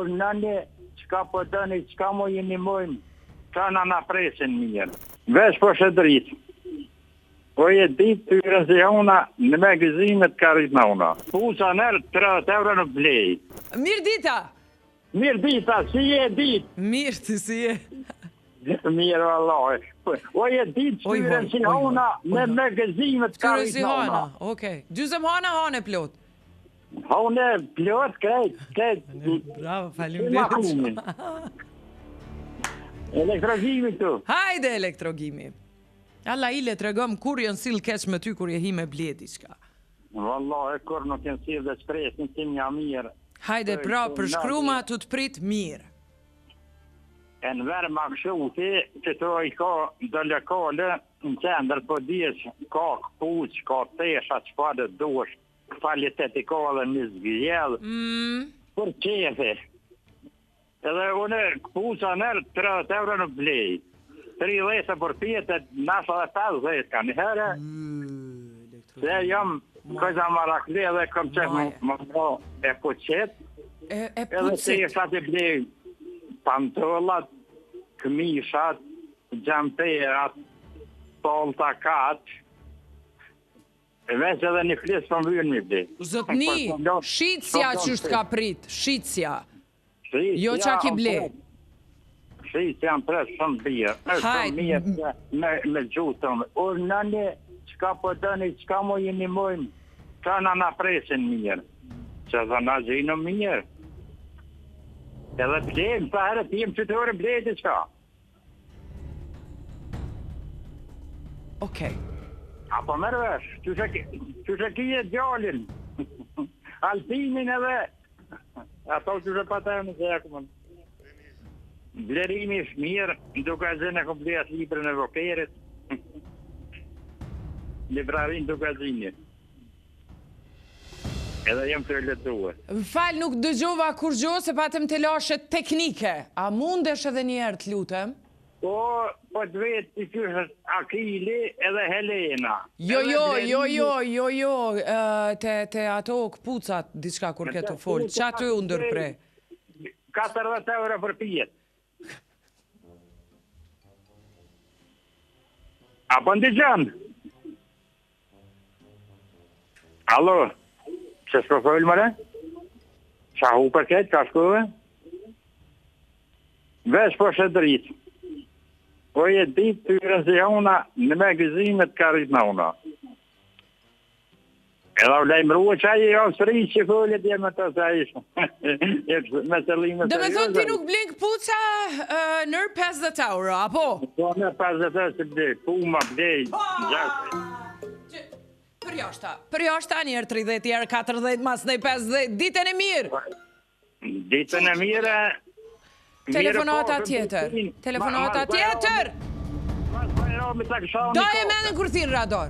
O nani, qka po dëni, qka mo jeni mojmë, qa na presin mirë. Vesh po shëdrit. Po je ditë të rëzihona në magazimet ka rritna una. Pusa nërë 30 euro në blej. Mirë dita! Mirë dita, si je ditë? Mirë të si je. Mirë vallaj. Po je ditë të rëzihona në magazimet ka rritna una. Okej. Gjuzëm hana hane plot. Hane plot, krejt. Bravo, falim. Elektrogimi këtu. Hajde elektrogimi. Alla ile të regëm kur jënë silë keq me ty kur je hi me bledi qka. Wallahi, kur nuk jënë silë dhe shpresin tim një mirë. Hajde pra, për shkruma të të prit mirë. E në verë ma këshuti, që të i ka do lokale në qendër po dish, ka këpuq, ka tesha, që pa dhe dosh, kvalitet i ka dhe një zgjell, për qefi. Edhe une këpuqa nërë 30 euro në blej. 30 për pjetet, nasa dhe 50 ka një herë. Se jam këza marakle dhe kom qef më pro e puqet. Edhe se i sa të blej pantollat, këmishat, gjamperat, polta kaç. Veç edhe një flisë për më vynë mi blej. Zotni, shqitsja që është ka prit, shqitsja. Jo qa ki blej. Shqitsja janë pres shumë bjerë. Hajde. Me gjutëm. O nani, qka po dëni, qka mo jeni mojmë, qa na presin mirë. Që dhe na gjinë mirë. Edhe blejmë, pa herët jem që të orë blejti qka. Okej. Apo mërë vesh, që shë kije gjallin. Alpinin edhe. Ato që shë patajnë se jakëmën. Blerimi është mirë, duke zënë e komplet librën e vokerit. Librarin duke zënë. Edhe jem të letuar. Falë, nuk dëgjova kur gjo se patëm të lashet teknike. A mundesh edhe njerë të lutem? Po të vetë i kështë Akili edhe Helena. Jo, te ato këpucat, diçka kur ketë folë. Qa të ndërpre? 40 euro për pjetë. Apo ndëgjën? Alo, që s'ko folë mëre? Qa hu për ketë, ka shkove? Vesh po shëdrit. Po je ditë të rëzihona në magazimet ka rritna una. Edhe u lejmërua që aji Austri që folët jemë të sa ishë. Dhe me thonë ti nuk blink puca nër 50 euro, apo? Po nër 50 euro që blej, puma blej, gjashtë. Për jashta njerë 30, njerë 40, mas nej 50, ditën e mirë. Ditën e mirë. Telefonata tjetër. Do e menë në kur thinë rador.